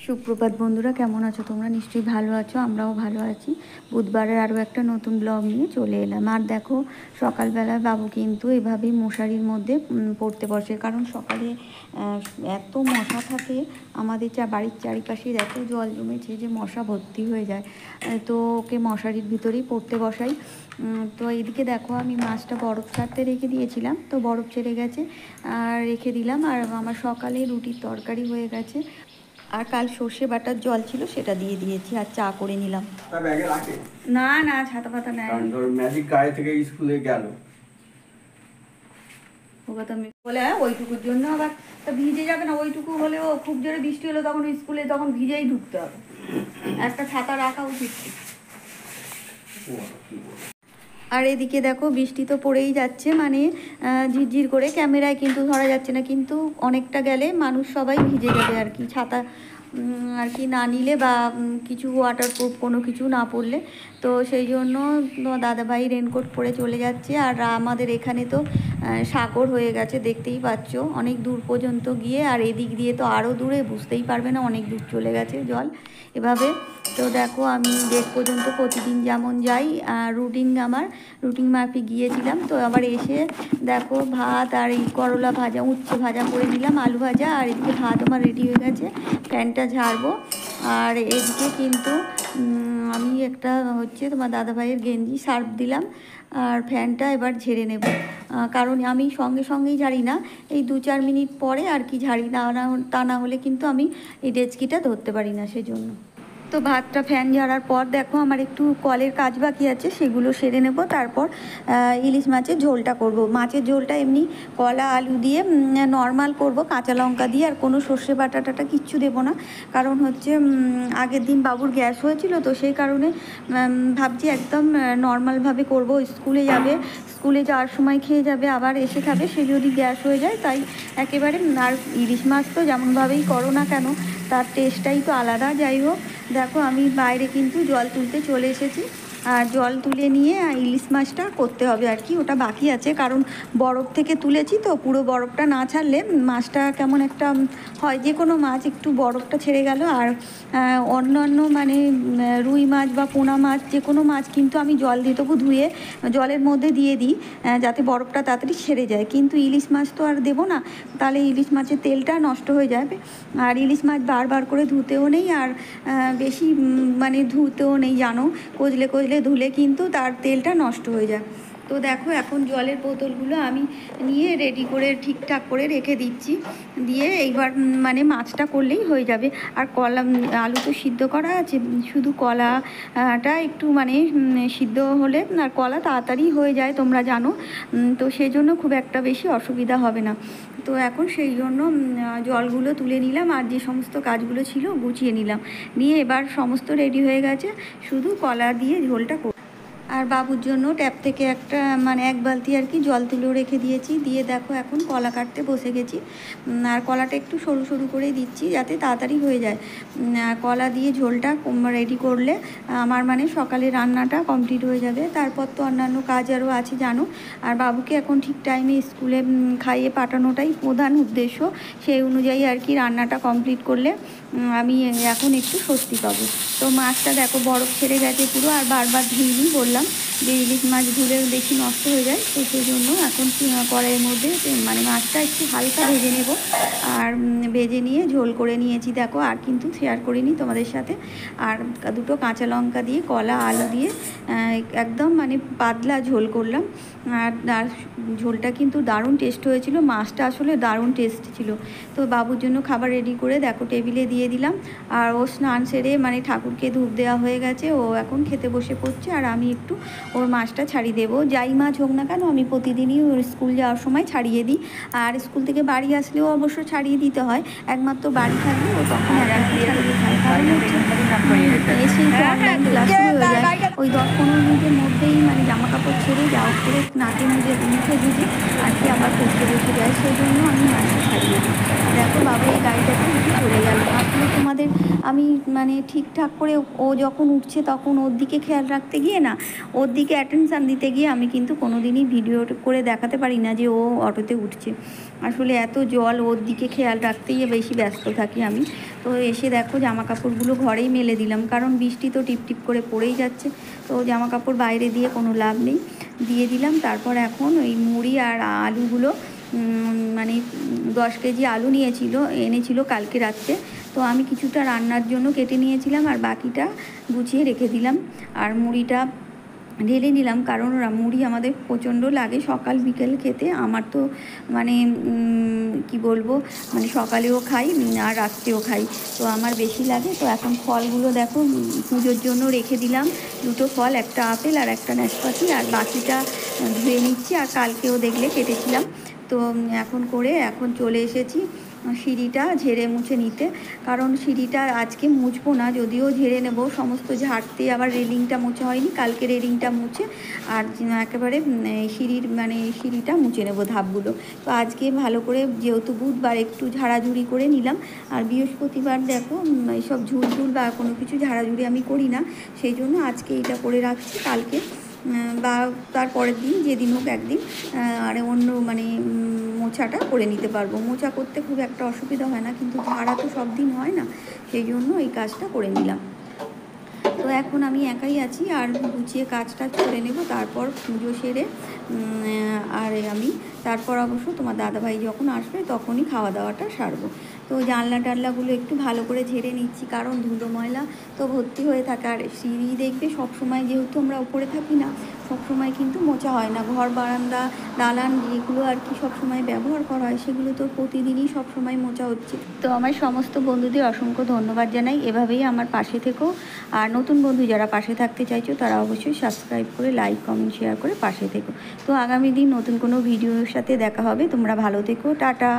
সুপ্রভাত বন্ধুরা, কেমন আছো তোমরা? নিশ্চয়ই ভালো আছো, আমরাও ভালো আছি। বুধবারের আরও একটা নতুন ব্লগ নিয়ে চলে এলাম। আর দেখো, সকালবেলায় বাবু কিন্তু এভাবেই মশারির মধ্যে পড়তে বসে, কারণ সকালে এত মশা থাকে আমাদের বাড়ির চারিপাশে, এত জল জমেছে যে মশা ভর্তি হয়ে যায়। তো ওকে মশারির ভিতরেই পড়তে বসাই। তো এইদিকে দেখো, আমি মাছটা বরফ ছাড়তে রেখে দিয়েছিলাম, তো বরফ ছেড়ে গেছে আর রেখে দিলাম। আর আমার সকালে রুটির তরকারি হয়ে গেছে, আর কাল সর্ষে বাটার জল ছিল সেটা দিয়ে দিয়েছি, আর চা করে নিলাম। না না, ছাতা পাতা নেই। ম্যাজিক গায়ে থেকে স্কুলে গেল, ওকে তো আমি বলে ওইটুকুর জন্য আবার তা ভিজে যাবে না। ওইটুকু হলেও খুব জোরে বৃষ্টি হলো তখন স্কুলে তখন ভিজেই ঢুকতে হবে। একটা ছাতা রাখা উচিত। আর এদিকে দেখো, বৃষ্টি তো পড়েই যাচ্ছে, মানে ঝিরঝির করে, ক্যামেরায় কিন্তু ধরা যাচ্ছে না, কিন্তু অনেকটা গেলে মানুষ সবাই ভিজে যাবে আর কি, ছাতা আর কি না নিলে বা কিছু ওয়াটারপ্রুফ কোনো কিছু না পরলে। তো সেই জন্য দাদাভাই রেনকোট পরে চলে যাচ্ছে। আর আমাদের এখানে তো সাগর হয়ে গেছে, দেখতেই পাচ্ছ, অনেক দূর পর্যন্ত গিয়ে, আর এদিক দিয়ে তো আরও দূরে, বুঝতেই পারবে না, অনেক দূর চলে গেছে জল এভাবে। তো দেখো, আমি গেট পর্যন্ত প্রতিদিন যেমন যাই, রুটিন মাফিক গিয়েছিলাম। তো আবার এসে দেখো, ভাত আর এই করলা ভাজা, উচ্ছে ভাজা করে নিলাম, আলু ভাজা, আর এদিকে ভাত আমার রেডি হয়ে গেছে। ফ্যানটা ঝাড়বো। আর এদিকে কিন্তু আমি একটা তোমার দাদাভাইয়ের গেঞ্জি সার্ফ দিলাম, আর ফ্যানটা এবার ঝেড়ে নেব, কারণ আমি সঙ্গে সঙ্গেই ঝাড়ি না, এই 2-4 মিনিট পরে আর কি ঝাড়ি, তা না হলে কিন্তু আমি এই ডেচকিটা ধরতে পারি না, সেজন্য। তো ভাতটা ফ্যান ঝাড়ার পর দেখো, আমার একটু কলের কাজ বাকি আছে, সেগুলো সেরে নেব। তারপর ইলিশ মাছের ঝোলটা করব। মাছের ঝোলটা এমনি কলা আলু দিয়ে নর্মাল করব, কাঁচা লঙ্কা দিয়ে, আর কোনো সর্ষে বাটা কিচ্ছু দেবো না। কারণ হচ্ছে আগের দিন বাবুর গ্যাস হয়েছিল, তো সেই কারণে ভাবছি একদম নর্মালভাবে করব। স্কুলে যাওয়ার সময় খেয়ে যাবে, আবার এসে খাবে, সে যদি গ্যাস হয়ে যায়, তাই একেবারে। আর ইলিশ মাছ তো যেমনভাবেই করো না কেন, তার টেস্টটাই তো আলাদা। যাই হোক, দেখো, আমি বাইরে কিন্তু জল তুলতে চলে এসেছি, আর জল তুলে নিয়ে ইলিশ মাছটা করতে হবে আর কি, ওটা বাকি আছে, কারণ বরফ থেকে তুলেছি, তো পুরো বরফটা না ছাড়লে মাছটা কেমন একটা হয়। যে কোনো মাছ একটু বরফটা ছেড়ে গেল, আর অন্যান্য মানে রুই মাছ বা পোনা মাছ, যে কোনো মাছ কিন্তু আমি জল দিয়ে তবু ধুয়ে জলের মধ্যে দিয়ে দিই, যাতে বরফটা তাড়াতাড়ি ছেড়ে যায়। কিন্তু ইলিশ মাছ তো আর দেবো না, তাহলে ইলিশ মাছের তেলটা নষ্ট হয়ে যাবে। আর ইলিশ মাছ বারবার করে ধুতেও নেই, আর বেশি মানে ধুতেও নেই, জানো, কচলে ধুলে কিন্তু তার তেলটা নষ্ট হয়ে যায়। তো দেখো, এখন জলের বোতলগুলো আমি নিয়ে রেডি করে ঠিকঠাক করে রেখে দিচ্ছি, দিয়ে এইবার মানে মাছটা করলেই হয়ে যাবে। আর আলু তো সিদ্ধ করা আছে, শুধু কলাটা একটু মানে সিদ্ধ হলে, আর কলা তাড়াতাড়ি হয়ে যায়, তোমরা জানো। তো সেই জন্য খুব একটা বেশি অসুবিধা হবে না। তো এখন সেই জন্য জলগুলো তুলে নিলাম, আর যে সমস্ত কাজগুলো ছিল গুছিয়ে নিলাম, নিয়ে এবার সমস্ত রেডি হয়ে গেছে, শুধু কলা দিয়ে ঝোলটা। আর বাবুর জন্য ট্যাপ থেকে একটা মানে 1 বালতি আর কি জল তুলেও রেখে দিয়েছি। দিয়ে দেখো, এখন কলা কাটতে বসে গেছি, আর কলাটা একটু সরু সরু করেই দিচ্ছি, যাতে তাড়াতাড়ি হয়ে যায়। কলা দিয়ে ঝোলটা রেডি করলে আমার মানে সকালে রান্নাটা কমপ্লিট হয়ে যাবে। তারপর তো অন্যান্য কাজ আরও আছে, জানো। আর বাবুকে এখন ঠিক টাইমে স্কুলে খাইয়ে পাঠানোটাই প্রধান উদ্দেশ্য। সেই অনুযায়ী আর কি রান্নাটা কমপ্লিট করলে আমি এখন একটু স্বস্তি পাবো। তো মাছটা দেখো, বরফ ছেড়ে গেছে পুরো, আর বারবার ধুইনি, বললাম যে ইলিশ মাছ ধুলে বেশি নষ্ট হয়ে যায়, তো সেই জন্য এখন কড়াইয়ের মধ্যে মানে মাছটা একটু হালকা ভেজে নেব। আর ভেজে নিয়ে ঝোল করে নিয়েছি দেখো, আর কিন্তু শেয়ার করিনি তোমাদের সাথে। আর 2টো কাঁচা লঙ্কা দিয়ে, কলা আলু দিয়ে একদম মানে পাতলা ঝোল করলাম। আর ঝোলটা কিন্তু দারুণ টেস্ট হয়েছিল, মাছটা আসলে দারুণ টেস্ট ছিল। তো বাবুর জন্য খাবার রেডি করে দেখো টেবিলে দিয়ে দিলাম। আর ও স্নান সেরে মানে ঠাকুরকে ধূপ দেওয়া হয়ে গেছে, ও এখন খেতে বসে পড়ছে, আর আমি একটু ওর মাছটা ছাড়িয়ে দেবো। যাই মাছ হোক না কেন, আমি প্রতিদিনই ওর স্কুল যাওয়ার সময় ছাড়িয়ে দিই, আর স্কুল থেকে বাড়ি আসলেও অবশ্য ছাড়িয়ে দিতে হয়। একমাত্র বাড়ি থাকলে ও তখন ছাড়িয়ে খায়, কারণ এসেই তো অনলাইন ক্লাস শুরু হয়ে যায়, ওই 10-15 মিনিটের মধ্যেই মানে জামা কাপড় ছেড়ে যাওয়া করে নাকে মুখে গুঁজে আর কি আবার পড়তে বসে যায়, সেই জন্য আমি মাছটা ছাড়িয়ে দিই। দেখো, বাবা এই গাড়িটাতে উঠে চলে গেল। আসলে তোমাদের আমি মানে ঠিকঠাক করে ও যখন উঠছে তখন ওর দিকে খেয়াল রাখতে গিয়ে না, ওর দিকে অ্যাটেনশান দিতে গিয়ে আমি কিন্তু কোনো দিনই ভিডিও করে দেখাতে পারি না যে ও অটোতে উঠছে। আসলে এত জল, ওর দিকে খেয়াল রাখতেই বেশি ব্যস্ত থাকি আমি। তো এসে দেখো জামা কাপড়গুলো ঘরেই মেলে দিলাম, কারণ বৃষ্টি তো টিপটিপ করে পড়েই যাচ্ছে। তো জামা কাপড় বাইরে দিয়ে কোনো লাভ নেই, দিয়ে দিলাম। তারপর এখন ওই মুড়ি আর আলুগুলো মানে 10 কেজি আলু এনেছিল কালকে রাত্রে। তো আমি কিছুটা রান্নার জন্য কেটে নিয়েছিলাম আর বাকিটা গুছিয়ে রেখে দিলাম। আর মুড়িটা ঢেলে নিলাম, কারণ মুড়ি আমাদের প্রচণ্ড লাগে সকাল বিকেল খেতে। আমার তো মানে কি বলবো, মানে সকালেও খাই আর রাত্রেও খাই, তো আমার বেশি লাগে। তো এখন ফলগুলো দেখো পুজোর জন্য রেখে দিলাম, 2টো ফল, একটা আপেল আর একটা নাশপাতি, আর বাকিটা ধুয়ে নিচ্ছি। আর কালকেও দেখলে কেটেছিলাম। তো এখন চলে এসেছি সিঁড়িটা ঝেড়ে মুছে নিতে, কারণ সিঁড়িটা আজকে মুছবো না, যদিও ঝেড়ে নেব। সমস্ত ঝাড়তে আবার রেলিংটা মোছা হয়নি, কালকে রেলিংটা মুছে আর একেবারে সিঁড়িটা মুছে নেব, ধাপগুলো। তো আজকে ভালো করে, যেহেতু বুধবার, একটু ঝাড়াঝুড়ি করে নিলাম। আর বৃহস্পতিবার দেখো এইসব ঝুলঝুল বা কোনো কিছু ঝাড়াঝুড়ি আমি করি না, সেই জন্য আজকে এটা করে রাখছি। কালকে বা তার পরের দিন, যেদিন হোক একদিন আর অন্য মোছাটা করে নিতে পারবো। মোছা করতে খুব একটা অসুবিধা হয় না, কিন্তু ঝাড়া তো সব দিন হয় না, সেই জন্য এই কাজটা করে নিলাম। তো এখন আমি একাই আছি আর গুছিয়ে কাজটা করে নেব, তারপর পুজো সেরে তারপর অবশ্য তোমার দাদাভাই যখন আসবে তখনই খাওয়া দাওয়াটা সারবো। তো জানলাগুলো একটু ভালো করে ঝেড়ে নিচ্ছি, কারণ ধুলো ময়লা তো ভর্তি হয়ে থাকে। আর সিঁড়ি দেখবে সবসময়, যেহেতু আমরা উপরে থাকি না, সবসময় কিন্তু মোছা হয় না। ঘর বারান্দা দালান যেগুলো আর কি সবসময় ব্যবহার করা হয়, সেগুলো তো প্রতিদিনই সবসময় মোছা হচ্ছে। তো আমার সমস্ত বন্ধুদের অসংখ্য ধন্যবাদ জানাই, এভাবেই আমার পাশে থেকো। আর নতুন বন্ধু যারা পাশে থাকতে চাইছো তারা অবশ্যই সাবস্ক্রাইব করে, লাইক, কমেন্ট, শেয়ার করে পাশে থেকো। তো আগামী দিন নতুন কোনো ভিডিওর সাথে দেখা হবে। তোমরা ভালো থেকো, টাটা।